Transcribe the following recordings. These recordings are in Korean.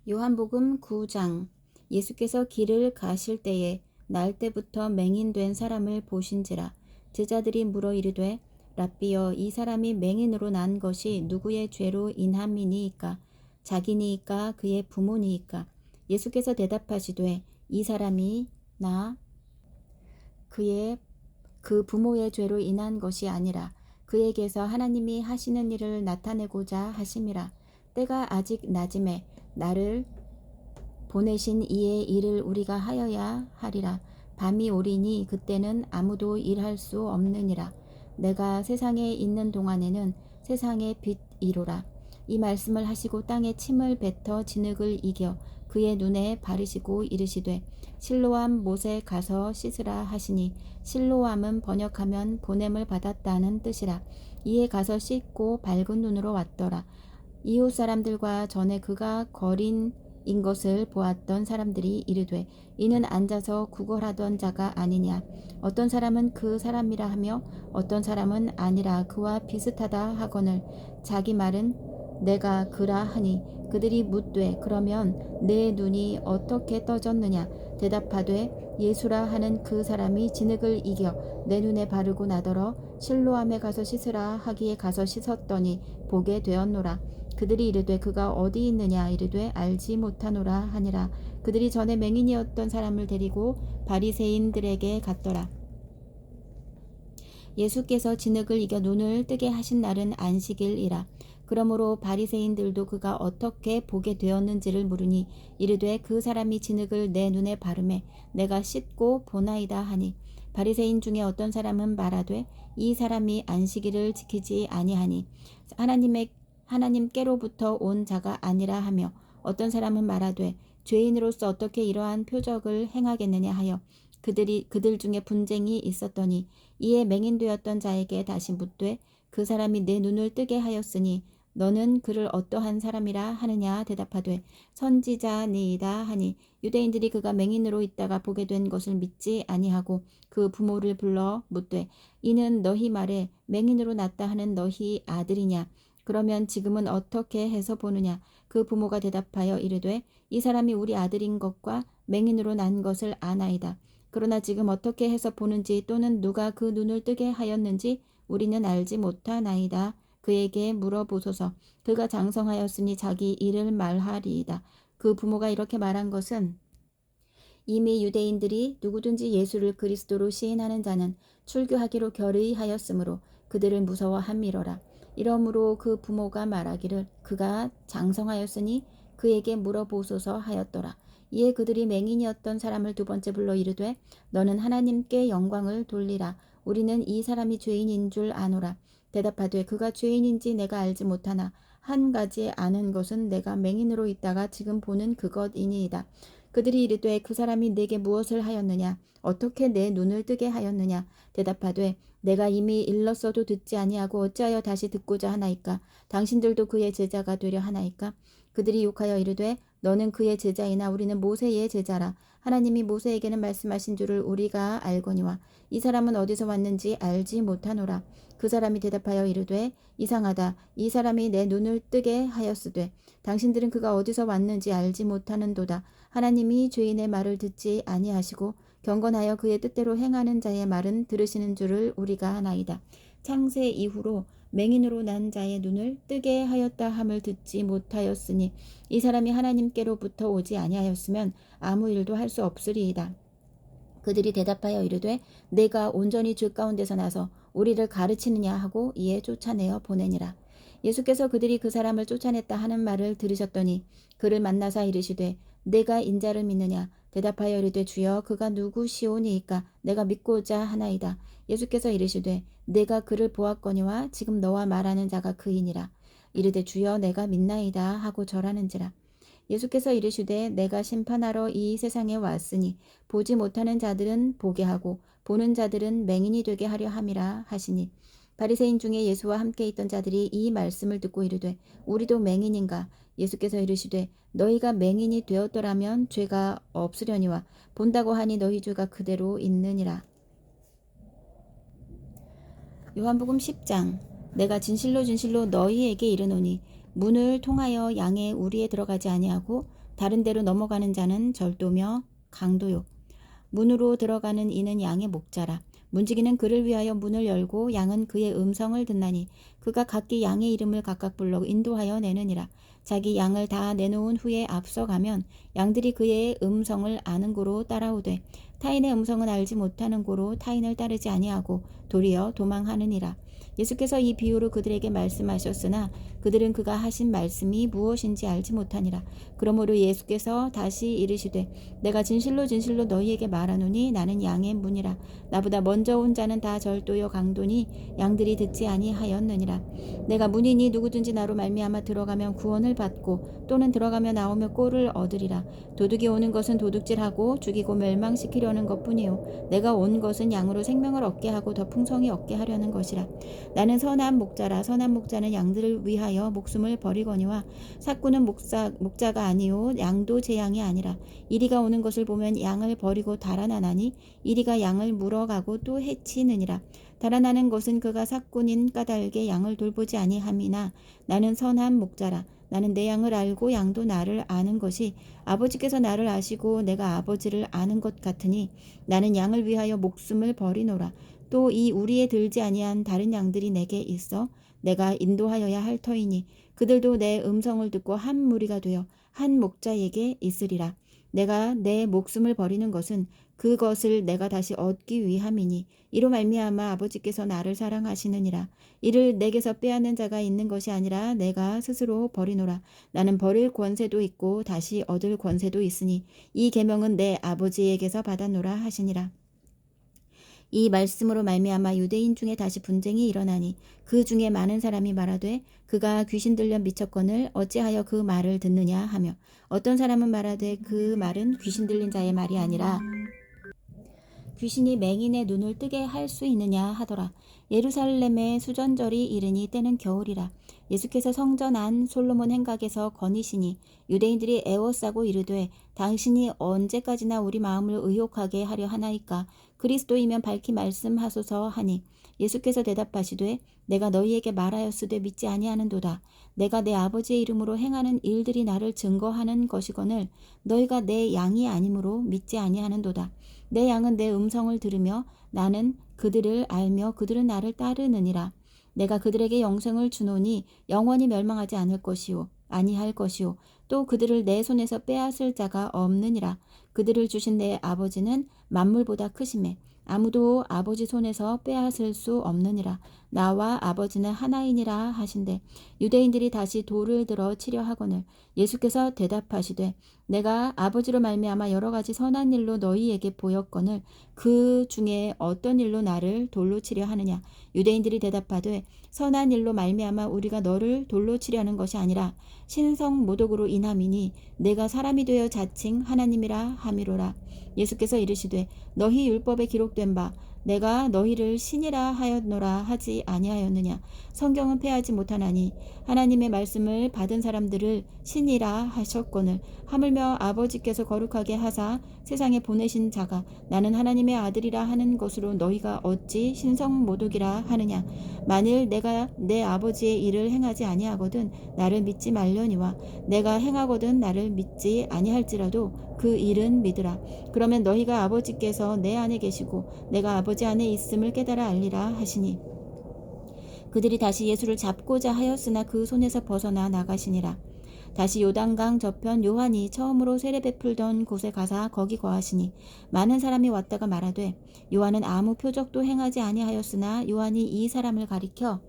요한복음 9장. 예수께서 길을 가실 때에 날 때부터 맹인된 사람을 보신지라. 제자들이 물어 이르되 랍비여, 이 사람이 맹인으로 난 것이 누구의 죄로 인함이니이까? 자기니이까 그의 부모니이까? 예수께서 대답하시되 이 사람이 나 그의 그 부모의 죄로 인한 것이 아니라 그에게서 하나님이 하시는 일을 나타내고자 하심이라. 때가 아직 낮음에 나를 보내신 이의 일을 우리가 하여야 하리라. 밤이 오리니 그때는 아무도 일할 수 없느니라. 내가 세상에 있는 동안에는 세상의 빛이로라. 이 말씀을 하시고 땅에 침을 뱉어 진흙을 이겨 그의 눈에 바르시고 이르시되 실로암 못에 가서 씻으라 하시니, 실로암은 번역하면 보냄을 받았다는 뜻이라. 이에 가서 씻고 밝은 눈으로 왔더라. 이웃 사람들과 전에 그가 거린인 것을 보았던 사람들이 이르되 이는 앉아서 구걸하던 자가 아니냐. 어떤 사람은 그 사람이라 하며 어떤 사람은 아니라 그와 비슷하다 하거늘 자기 말은 내가 그라 하니, 그들이 묻되 그러면 내 눈이 어떻게 떠졌느냐. 대답하되 예수라 하는 그 사람이 진흙을 이겨 내 눈에 바르고 나더러 실로암에 가서 씻으라 하기에 가서 씻었더니 보게 되었노라. 그들이 이르되 그가 어디 있느냐. 이르되 알지 못하노라 하니라. 그들이 전에 맹인이었던 사람을 데리고 바리새인들에게 갔더라. 예수께서 진흙을 이겨 눈을 뜨게 하신 날은 안식일이라. 그러므로 바리새인들도 그가 어떻게 보게 되었는지를 물으니 이르되 그 사람이 진흙을 내 눈에 바르매 내가 씻고 보나이다 하니, 바리새인 중에 어떤 사람은 말하되 이 사람이 안식일을 지키지 아니하니 하나님께로부터 온 자가 아니라 하며, 어떤 사람은 말하되 죄인으로서 어떻게 이러한 표적을 행하겠느냐 하여 그들 중에 분쟁이 있었더니, 이에 맹인되었던 자에게 다시 묻되 그 사람이 내 눈을 뜨게 하였으니 너는 그를 어떠한 사람이라 하느냐. 대답하되 선지자니이다 하니, 유대인들이 그가 맹인으로 있다가 보게 된 것을 믿지 아니하고 그 부모를 불러 묻되 이는 너희 말에 맹인으로 났다 하는 너희 아들이냐. 그러면 지금은 어떻게 해서 보느냐. 그 부모가 대답하여 이르되 이 사람이 우리 아들인 것과 맹인으로 난 것을 아나이다. 그러나 지금 어떻게 해서 보는지 또는 누가 그 눈을 뜨게 하였는지 우리는 알지 못하나이다. 그에게 물어보소서. 그가 장성하였으니 자기 일을 말하리이다. 그 부모가 이렇게 말한 것은 이미 유대인들이 누구든지 예수를 그리스도로 시인하는 자는 출교하기로 결의하였으므로 그들을 무서워함이로라. 이러므로 그 부모가 말하기를 그가 장성하였으니 그에게 물어보소서 하였더라. 이에 그들이 맹인이었던 사람을 두 번째 불러 이르되 너는 하나님께 영광을 돌리라. 우리는 이 사람이 죄인인 줄 아노라. 대답하되 그가 죄인인지 내가 알지 못하나 한 가지 아는 것은 내가 맹인으로 있다가 지금 보는 그것이니이다. 그들이 이르되 그 사람이 내게 무엇을 하였느냐. 어떻게 내 눈을 뜨게 하였느냐. 대답하되 내가 이미 일렀어도 듣지 아니하고 어찌하여 다시 듣고자 하나이까. 당신들도 그의 제자가 되려 하나이까. 그들이 욕하여 이르되 너는 그의 제자이나 우리는 모세의 제자라. 하나님이 모세에게는 말씀하신 줄을 우리가 알거니와 이 사람은 어디서 왔는지 알지 못하노라. 그 사람이 대답하여 이르되 이상하다. 이 사람이 내 눈을 뜨게 하였으되 당신들은 그가 어디서 왔는지 알지 못하는도다. 하나님이 죄인의 말을 듣지 아니하시고 경건하여 그의 뜻대로 행하는 자의 말은 들으시는 줄을 우리가 아나이다. 창세 이후로 맹인으로 난 자의 눈을 뜨게 하였다 함을 듣지 못하였으니 이 사람이 하나님께로부터 오지 아니하였으면 아무 일도 할 수 없으리이다. 그들이 대답하여 이르되 내가 온전히 죄 가운데서 나서 우리를 가르치느냐 하고 이에 쫓아내어 보내니라. 예수께서 그들이 그 사람을 쫓아냈다 하는 말을 들으셨더니 그를 만나사 이르시되 내가 인자를 믿느냐. 대답하여 이르되 주여 그가 누구시오니이까 내가 믿고자 하나이다. 예수께서 이르시되 내가 그를 보았거니와 지금 너와 말하는 자가 그이니라. 이르되 주여 내가 믿나이다 하고 절하는지라. 예수께서 이르시되 내가 심판하러 이 세상에 왔으니 보지 못하는 자들은 보게 하고 보는 자들은 맹인이 되게 하려 함이라 하시니, 바리새인 중에 예수와 함께 있던 자들이 이 말씀을 듣고 이르되 우리도 맹인인가. 예수께서 이르시되 너희가 맹인이 되었더라면 죄가 없으려니와 본다고 하니 너희 죄가 그대로 있느니라. 요한복음 10장. 내가 진실로 진실로 너희에게 이르노니 문을 통하여 양의 우리에 들어가지 아니하고 다른 데로 넘어가는 자는 절도며 강도요. 문으로 들어가는 이는 양의 목자라. 문지기는 그를 위하여 문을 열고 양은 그의 음성을 듣나니 그가 각기 양의 이름을 각각 불러 인도하여 내느니라. 자기 양을 다 내놓은 후에 앞서가면 양들이 그의 음성을 아는 고로 따라오되 타인의 음성은 알지 못하는 고로 타인을 따르지 아니하고 도리어 도망하느니라. 예수께서 이 비유로 그들에게 말씀하셨으나 그들은 그가 하신 말씀이 무엇인지 알지 못하니라. 그러므로 예수께서 다시 이르시되 내가 진실로 진실로 너희에게 말하노니 나는 양의 문이라. 나보다 먼저 온 자는 다 절도요 강도니 양들이 듣지 아니하였느니라. 내가 문이니 누구든지 나로 말미암아 들어가면 구원을 받고 또는 들어가며 나오며 꼴을 얻으리라. 도둑이 오는 것은 도둑질하고 죽이고 멸망시키려는 것뿐이요 내가 온 것은 양으로 생명을 얻게 하고 더 풍성히 얻게 하려는 것이라. 나는 선한 목자라. 선한 목자는 양들을 위하여 목숨을 버리거니와 삭구는 목자가 아니요 양도 제 양이 아니라. 이리가 오는 것을 보면 양을 버리고 달아나나니 이리가 양을 물어가고 또 해치느니라. 달아나는 것은 그가 삭군인 까닭에 양을 돌보지 아니함이나 나는 선한 목자라. 나는 내 양을 알고 양도 나를 아는 것이 아버지께서 나를 아시고 내가 아버지를 아는 것 같으니 나는 양을 위하여 목숨을 버리노라. 또 이 우리에 들지 아니한 다른 양들이 내게 있어 내가 인도하여야 할 터이니 그들도 내 음성을 듣고 한 무리가 되어 한 목자에게 있으리라. 내가 내 목숨을 버리는 것은 그것을 내가 다시 얻기 위함이니 이로 말미암아 아버지께서 나를 사랑하시느니라. 이를 내게서 빼앗는 자가 있는 것이 아니라 내가 스스로 버리노라. 나는 버릴 권세도 있고 다시 얻을 권세도 있으니 이 계명은 내 아버지에게서 받았노라 하시니라. 이 말씀으로 말미암아 유대인 중에 다시 분쟁이 일어나니 그 중에 많은 사람이 말하되 그가 귀신 들려 미쳤거늘 어찌하여 그 말을 듣느냐 하며 어떤 사람은 말하되 그 말은 귀신 들린 자의 말이 아니라 귀신이 맹인의 눈을 뜨게 할 수 있느냐 하더라. 예루살렘의 수전절이 이르니 때는 겨울이라. 예수께서 성전 안 솔로몬 행각에서 거니시니 유대인들이 애워싸고 이르되 당신이 언제까지나 우리 마음을 의혹하게 하려 하나이까. 그리스도이면 밝히 말씀하소서 하니 예수께서 대답하시되 내가 너희에게 말하였으되 믿지 아니하는도다. 내가 내 아버지의 이름으로 행하는 일들이 나를 증거하는 것이거늘 너희가 내 양이 아니므로 믿지 아니하는도다. 내 양은 내 음성을 들으며 나는 그들을 알며 그들은 나를 따르느니라. 내가 그들에게 영생을 주노니 영원히 멸망하지 않을 것이요 아니할 것이요 또 그들을 내 손에서 빼앗을 자가 없느니라. 그들을 주신 내 아버지는 만물보다 크심에 아무도 아버지 손에서 빼앗을 수 없느니라. 나와 아버지는 하나이니라 하신대 유대인들이 다시 돌을 들어 치려 하거늘 예수께서 대답하시되 내가 아버지로 말미암아 여러 가지 선한 일로 너희에게 보였거늘 그 중에 어떤 일로 나를 돌로 치려 하느냐. 유대인들이 대답하되 선한 일로 말미암아 우리가 너를 돌로 치려 하는 것이 아니라 신성 모독으로 인함이니 내가 사람이 되어 자칭 하나님이라 함이로라. 예수께서 이르시되 너희 율법에 기록된 바 내가 너희를 신이라 하였노라 하지 아니하였느냐. 성경은 패하지 못하나니 하나님의 말씀을 받은 사람들을 신이라 하셨거늘 하물며 아버지께서 거룩하게 하사 세상에 보내신 자가 나는 하나님의 아들이라 하는 것으로 너희가 어찌 신성모독이라 하느냐. 만일 내가 내 아버지의 일을 행하지 아니하거든 나를 믿지 말려니와 내가 행하거든 나를 믿지 아니할지라도 그 일은 믿으라. 그러면 너희가 아버지께서 내 안에 계시고 내가 아버지 안에 있음을 깨달아 알리라 하시니 그들이 다시 예수를 잡고자 하였으나 그 손에서 벗어나 나가시니라. 다시 요단강 저편 요한이 처음으로 세례 베풀던 곳에 가사 거기 거하시니 많은 사람이 왔다가 말하되 요한은 아무 표적도 행하지 아니하였으나 요한이 이 사람을 가리켜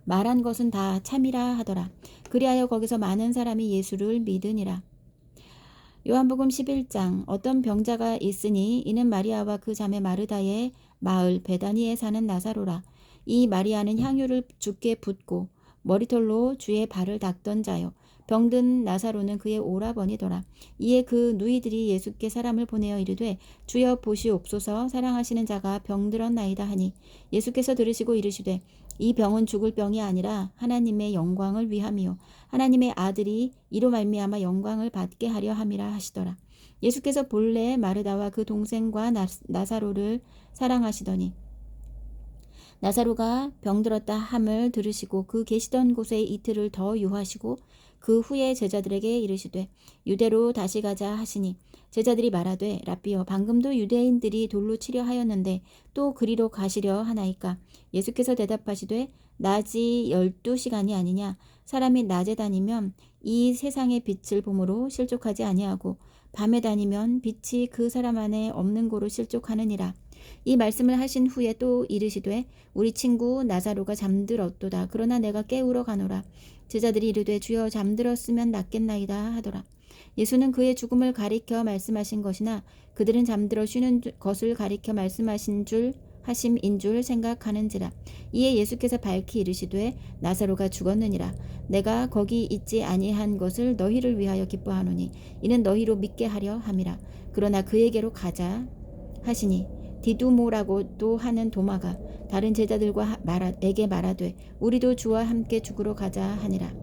말한 것은 다 참이라 하더라. 그리하여 거기서 많은 사람이 예수를 믿으니라. 요한복음 11장 어떤 병자가 있으니 이는 마리아와 그 자매 마르다의 마을 베다니에 사는 나사로라. 이 마리아는 향유를 주께 붓고 머리털로 주의 발을 닦던 자요. 병든 나사로는 그의 오라버니더라. 이에 그 누이들이 예수께 사람을 보내어 이르되 주여 보시옵소서 사랑하시는 자가 병들었나이다 하니 예수께서 들으시고 이르시되 이 병은 죽을 병이 아니라 하나님의 영광을 위함이요 하나님의 아들이 이로 말미암아 영광을 받게 하려 함이라 하시더라. 예수께서 본래 마르다와 그 동생과 나사로를 사랑하시더니 나사로가 병들었다 함을 들으시고 그 계시던 곳에 이틀을 더 유하시고 그 후에 제자들에게 이르시되 유대로 다시 가자 하시니 제자들이 말하되 라삐여 방금도 유대인들이 돌로 치려 하였는데 또 그리로 가시려 하나이까. 예수께서 대답하시되 낮이 12시간이 아니냐. 사람이 낮에 다니면 이 세상의 빛을 보므로 실족하지 아니하고 밤에 다니면 빛이 그 사람 안에 없는 고로 실족하느니라. 이 말씀을 하신 후에 또 이르시되 우리 친구 나사로가 잠들었도다. 그러나 내가 깨우러 가노라. 제자들이 이르되 주여 잠들었으면 낫겠나이다 하더라. 예수는 그의 죽음을 가리켜 말씀하신 것이나 그들은 잠들어 쉬는 것을 가리켜 말씀하신 하심인 줄 생각하는지라. 이에 예수께서 밝히 이르시되 나사로가 죽었느니라. 내가 거기 있지 아니한 것을 너희를 위하여 기뻐하노니 이는 너희로 믿게 하려 함이라. 그러나 그에게로 가자 하시니 디두모라고도 하는 도마가 다른 제자들과 에게 말하되 우리도 주와 함께 죽으러 가자 하니라.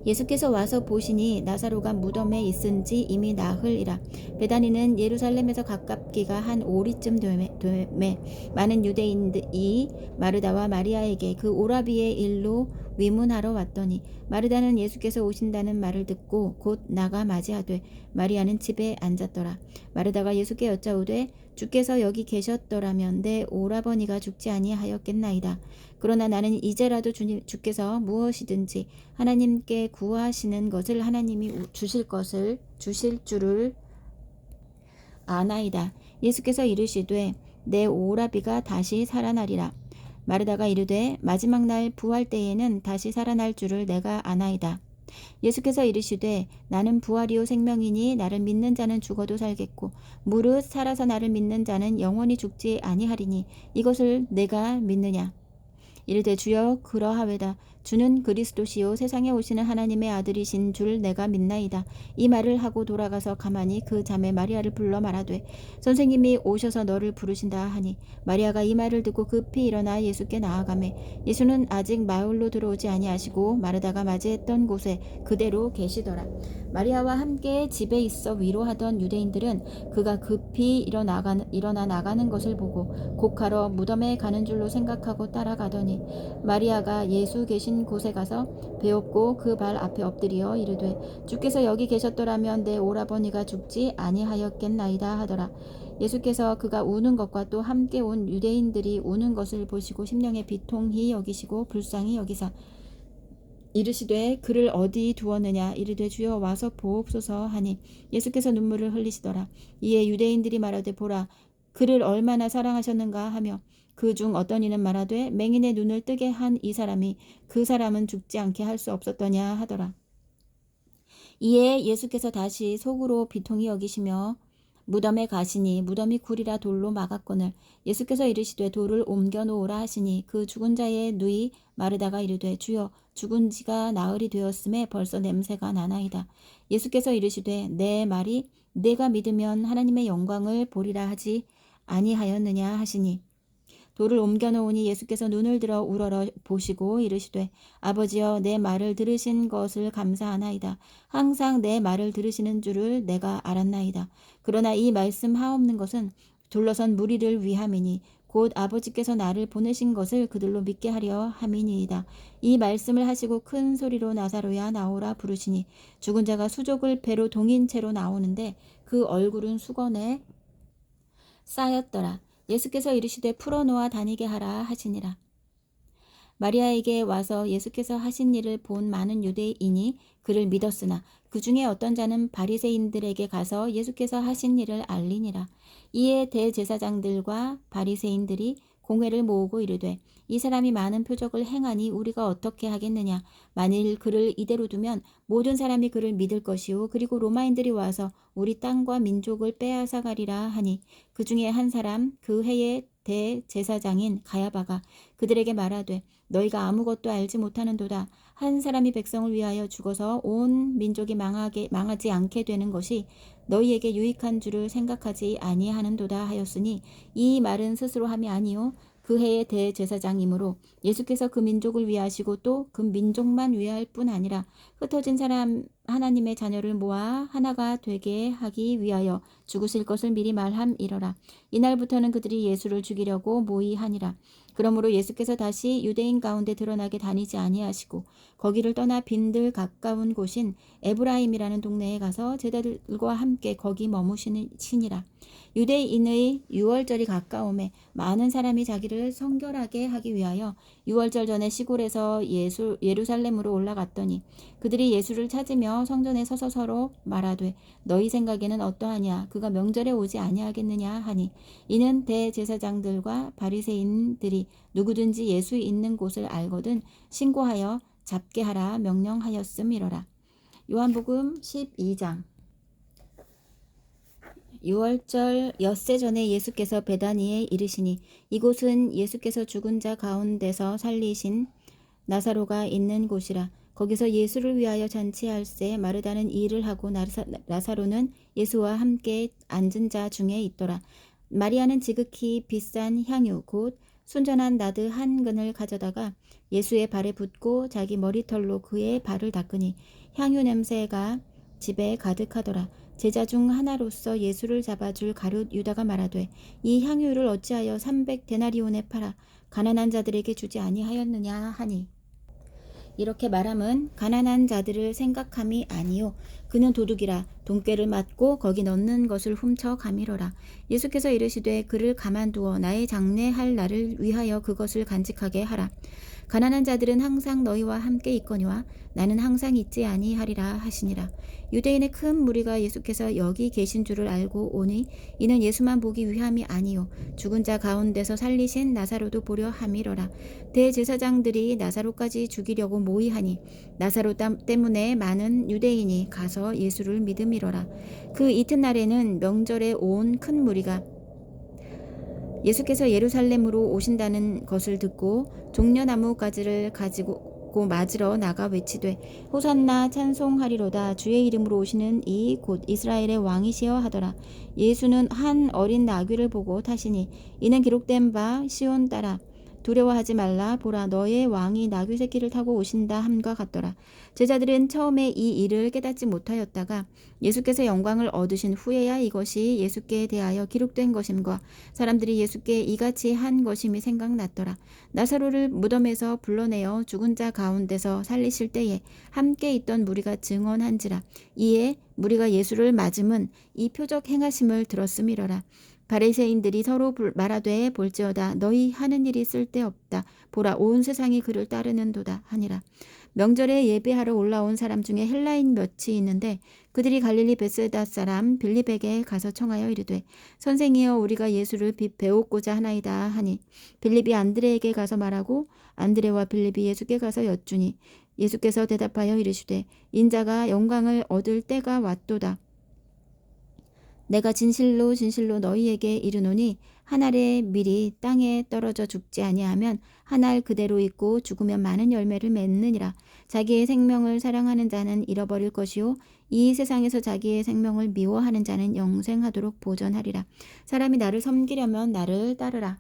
예수께서 와서 보시니 나사로가 무덤에 있은지 이미 나흘이라. 베다니는 예루살렘에서 가깝기가 한 오리쯤 되매 많은 유대인들이 마르다와 마리아에게 그 오라비의 일로 위문하러 왔더니 마르다는 예수께서 오신다는 말을 듣고 곧 나가 맞이하되 마리아는 집에 앉았더라. 마르다가 예수께 여짜오되 주께서 여기 계셨더라면 내 오라버니가 죽지 아니하였겠나이다. 그러나 나는 이제라도 주께서 무엇이든지 하나님께 구하시는 것을 하나님이 주실 줄을 아나이다. 예수께서 이르시되 내 오라비가 다시 살아나리라. 마르다가 이르되 마지막 날 부활 때에는 다시 살아날 줄을 내가 아나이다. 예수께서 이르시되 나는 부활이요 생명이니 나를 믿는 자는 죽어도 살겠고 무릇 살아서 나를 믿는 자는 영원히 죽지 아니하리니 이것을 내가 믿느냐. 이르되 주여 그러하외다. 주는 그리스도시요 세상에 오시는 하나님의 아들이신 줄 내가 믿나이다. 이 말을 하고 돌아가서 가만히 그 자매 마리아를 불러 말하되 선생님이 오셔서 너를 부르신다 하니 마리아가 이 말을 듣고 급히 일어나 예수께 나아가매 예수는 아직 마을로 들어오지 아니하시고 마르다가 맞이했던 곳에 그대로 계시더라. 마리아와 함께 집에 있어 위로하던 유대인들은 그가 급히 일어나 나가는 것을 보고 곡하러 무덤에 가는 줄로 생각하고 따라가더니 마리아가 예수 계신 곳에 가서 배웠고 그 발 앞에 엎드려 이르되 주께서 여기 계셨더라면 내 오라버니가 죽지 아니하였겠나이다 하더라. 예수께서 그가 우는 것과 또 함께 온 유대인들이 우는 것을 보시고 심령에 비통히 여기시고 불쌍히 여기사 이르시되 그를 어디 두었느냐. 이르되 주여 와서 보옵소서 하니 예수께서 눈물을 흘리시더라. 이에 유대인들이 말하되 보라 그를 얼마나 사랑하셨는가 하며 그 중 어떤 이는 말하되 맹인의 눈을 뜨게 한 이 사람이 그 사람은 죽지 않게 할 수 없었더냐 하더라. 이에 예수께서 다시 속으로 비통히 여기시며 무덤에 가시니 무덤이 굴이라 돌로 막았거늘 예수께서 이르시되 돌을 옮겨 놓으라 하시니 그 죽은 자의 누이 마르다가 이르되 주여 죽은 지가 나흘이 되었음에 벌써 냄새가 나나이다. 예수께서 이르시되 내 말이 내가 믿으면 하나님의 영광을 보리라 하지 아니하였느냐 하시니 돌을 옮겨 놓으니 예수께서 눈을 들어 우러러 보시고 이르시되 아버지여 내 말을 들으신 것을 감사하나이다. 항상 내 말을 들으시는 줄을 내가 알았나이다. 그러나 이 말씀 하옵는 것은 둘러선 무리를 위함이니 곧 아버지께서 나를 보내신 것을 그들로 믿게 하려 함이니이다. 이 말씀을 하시고 큰 소리로 나사로야 나오라 부르시니 죽은 자가 수족을 배로 동인 채로 나오는데 그 얼굴은 수건에 쌓였더라. 예수께서 이르시되 풀어놓아 다니게 하라 하시니라. 마리아에게 와서 예수께서 하신 일을 본 많은 유대인이 그를 믿었으나 그 중에 어떤 자는 바리새인들에게 가서 예수께서 하신 일을 알리니라. 이에 대제사장들과 바리새인들이 공회를 모으고 이르되 이 사람이 많은 표적을 행하니 우리가 어떻게 하겠느냐. 만일 그를 이대로 두면 모든 사람이 그를 믿을 것이요 그리고 로마인들이 와서 우리 땅과 민족을 빼앗아 가리라 하니 그 중에 한 사람 그 해의 대제사장인 가야바가 그들에게 말하되 너희가 아무것도 알지 못하는도다. 한 사람이 백성을 위하여 죽어서 온 민족이 망하지 않게 되는 것이 너희에게 유익한 줄을 생각하지 아니하는도다 하였으니 이 말은 스스로 함이 아니요 그 해의 대제사장이므로 예수께서 그 민족을 위하시고 또 그 민족만 위할 뿐 아니라 흩어진 사람 하나님의 자녀를 모아 하나가 되게 하기 위하여 죽으실 것을 미리 말함이러라. 이날부터는 그들이 예수를 죽이려고 모의하니라. 그러므로 예수께서 다시 유대인 가운데 드러나게 다니지 아니하시고 거기를 떠나 빈들 가까운 곳인 에브라임이라는 동네에 가서 제자들과 함께 거기 머무시니라. 유대인의 유월절이 가까움에 많은 사람이 자기를 성결하게 하기 위하여 유월절 전에 시골에서 예루살렘으로 올라갔더니 그들이 예수를 찾으며 성전에 서서 서로 말하되 너희 생각에는 어떠하냐 그가 명절에 오지 아니하겠느냐 하니 이는 대제사장들과 바리새인들이 누구든지 예수 있는 곳을 알거든 신고하여 잡게 하라 명령하였음이러라. 요한복음 12장. 유월절 엿새 전에 예수께서 베다니에 이르시니 이곳은 예수께서 죽은 자 가운데서 살리신 나사로가 있는 곳이라. 거기서 예수를 위하여 잔치할새 마르다는 일을 하고 나사로는 예수와 함께 앉은 자 중에 있더라. 마리아는 지극히 비싼 향유 곧 순전한 나드 한 근을 가져다가 예수의 발에 붓고 자기 머리털로 그의 발을 닦으니 향유 냄새가 집에 가득하더라. 제자 중 하나로서 예수를 잡아줄 가룟 유다가 말하되 이 향유를 어찌하여 300데나리온에 팔아 가난한 자들에게 주지 아니하였느냐 하니 이렇게 말함은 가난한 자들을 생각함이 아니요 그는 도둑이라 돈꾀를 맞고 거기 넣는 것을 훔쳐 가미러라. 예수께서 이르시되 그를 가만두어 나의 장례할 날을 위하여 그것을 간직하게 하라. 가난한 자들은 항상 너희와 함께 있거니와 나는 항상 있지 아니하리라 하시니라. 유대인의 큰 무리가 예수께서 여기 계신 줄을 알고 오니 이는 예수만 보기 위함이 아니요 죽은 자 가운데서 살리신 나사로도 보려 함이러라. 대제사장들이 나사로까지 죽이려고 모의하니 나사로 때문에 많은 유대인이 가서 예수를 믿음이러라. 그 이튿날에는 명절에 온 큰 무리가 예수께서 예루살렘으로 오신다는 것을 듣고 종려나무 가지를 가지고 맞으러 나가 외치되 호산나 찬송하리로다 주의 이름으로 오시는 이 곧 이스라엘의 왕이시여 하더라. 예수는 한 어린 나귀를 보고 타시니 이는 기록된 바 시온 따라 두려워하지 말라 보라 너의 왕이 나귀 새끼를 타고 오신다 함과 같더라. 제자들은 처음에 이 일을 깨닫지 못하였다가 예수께서 영광을 얻으신 후에야 이것이 예수께 대하여 기록된 것임과 사람들이 예수께 이같이 한 것임이 생각났더라. 나사로를 무덤에서 불러내어 죽은 자 가운데서 살리실 때에 함께 있던 무리가 증언한지라. 이에 무리가 예수를 맞음은 이 표적 행하심을 들었음이러라. 바리새인들이 서로 말하되 볼지어다 너희 하는 일이 쓸데없다 보라 온 세상이 그를 따르는도다 하니라. 명절에 예배하러 올라온 사람 중에 헬라인 몇이 있는데 그들이 갈릴리 베세다 사람 빌립에게 가서 청하여 이르되 선생이여 우리가 예수를 배우고자 하나이다 하니 빌립이 안드레에게 가서 말하고 안드레와 빌립이 예수께 가서 여쭈니 예수께서 대답하여 이르시되 인자가 영광을 얻을 때가 왔도다. 내가 진실로 진실로 너희에게 이르노니 한 알의 밀이 땅에 떨어져 죽지 아니하면 한 알 그대로 있고 죽으면 많은 열매를 맺느니라. 자기의 생명을 사랑하는 자는 잃어버릴 것이요 이 세상에서 자기의 생명을 미워하는 자는 영생하도록 보전하리라. 사람이 나를 섬기려면 나를 따르라.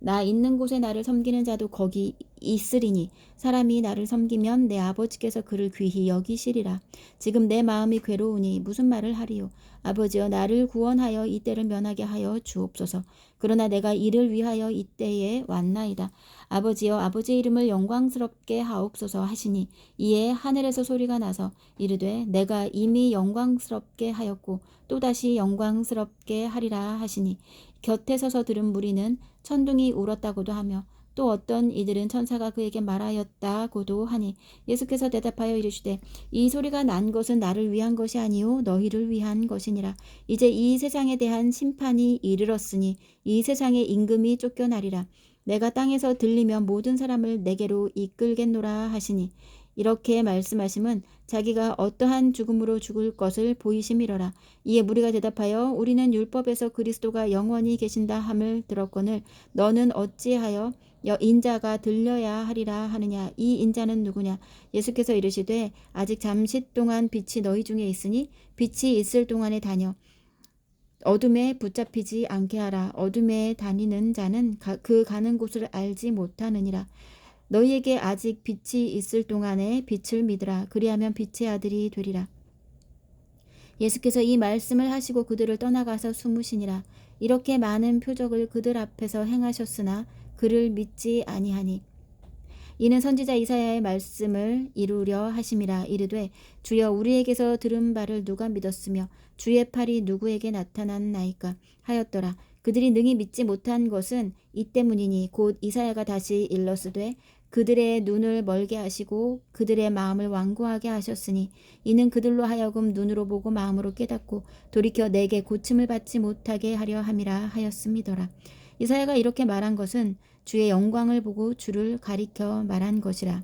나 있는 곳에 나를 섬기는 자도 거기 있으리니 사람이 나를 섬기면 내 아버지께서 그를 귀히 여기시리라. 지금 내 마음이 괴로우니 무슨 말을 하리요. 아버지여 나를 구원하여 이 때를 면하게 하여 주옵소서. 그러나 내가 이를 위하여 이 때에 왔나이다. 아버지여 아버지의 이름을 영광스럽게 하옵소서 하시니 이에 하늘에서 소리가 나서 이르되 내가 이미 영광스럽게 하였고 또다시 영광스럽게 하리라 하시니 곁에 서서 들은 무리는 천둥이 울었다고도 하며 또 어떤 이들은 천사가 그에게 말하였다고도 하니 예수께서 대답하여 이르시되 이 소리가 난 것은 나를 위한 것이 아니요 너희를 위한 것이니라. 이제 이 세상에 대한 심판이 이르렀으니 이 세상의 임금이 쫓겨나리라. 내가 땅에서 들리면 모든 사람을 내게로 이끌겠노라 하시니 이렇게 말씀하심은 자기가 어떠한 죽음으로 죽을 것을 보이심이러라. 이에 무리가 대답하여 우리는 율법에서 그리스도가 영원히 계신다 함을 들었거늘 너는 어찌하여 인자가 들려야 하리라 하느냐. 이 인자는 누구냐. 예수께서 이르시되 아직 잠시 동안 빛이 너희 중에 있으니 빛이 있을 동안에 다녀 어둠에 붙잡히지 않게 하라. 어둠에 다니는 자는 그 가는 곳을 알지 못하느니라. 너희에게 아직 빛이 있을 동안에 빛을 믿으라. 그리하면 빛의 아들이 되리라. 예수께서 이 말씀을 하시고 그들을 떠나가서 숨으시니라. 이렇게 많은 표적을 그들 앞에서 행하셨으나 그를 믿지 아니하니 이는 선지자 이사야의 말씀을 이루려 하심이라. 이르되 주여 우리에게서 들은 바를 누가 믿었으며 주의 팔이 누구에게 나타났나이까 하였더라. 그들이 능히 믿지 못한 것은 이 때문이니 곧 이사야가 다시 일렀으되 그들의 눈을 멀게 하시고 그들의 마음을 완고하게 하셨으니 이는 그들로 하여금 눈으로 보고 마음으로 깨닫고 돌이켜 내게 고침을 받지 못하게 하려 함이라 하였음이더라. 이사야가 이렇게 말한 것은 주의 영광을 보고 주를 가리켜 말한 것이라.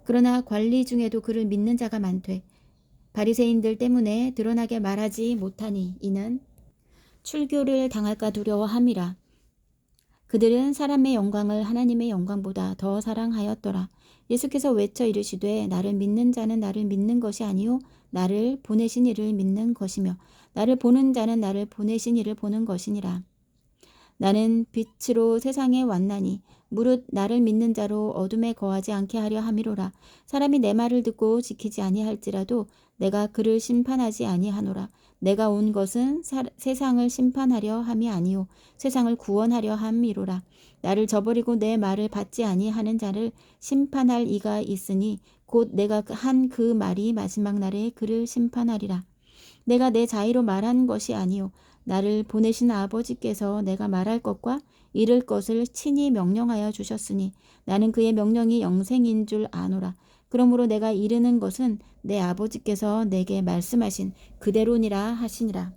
그러나 관리 중에도 그를 믿는 자가 많되 바리새인들 때문에 드러나게 말하지 못하니 이는 출교를 당할까 두려워함이라. 그들은 사람의 영광을 하나님의 영광보다 더 사랑하였더라. 예수께서 외쳐 이르시되 나를 믿는 자는 나를 믿는 것이 아니요 나를 보내신 이를 믿는 것이며 나를 보는 자는 나를 보내신 이를 보는 것이니라. 나는 빛으로 세상에 왔나니 무릇 나를 믿는 자로 어둠에 거하지 않게 하려 함이로라. 사람이 내 말을 듣고 지키지 아니할지라도 내가 그를 심판하지 아니하노라. 내가 온 것은 세상을 심판하려 함이 아니요 세상을 구원하려 함이로라. 나를 저버리고 내 말을 받지 아니하는 자를 심판할 이가 있으니 곧 내가 한 그 말이 마지막 날에 그를 심판하리라. 내가 내 자의로 말한 것이 아니요 나를 보내신 아버지께서 내가 말할 것과 이를 것을 친히 명령하여 주셨으니 나는 그의 명령이 영생인 줄 아노라. 그러므로 내가 이르는 것은 내 아버지께서 내게 말씀하신 그대로니라 하시니라.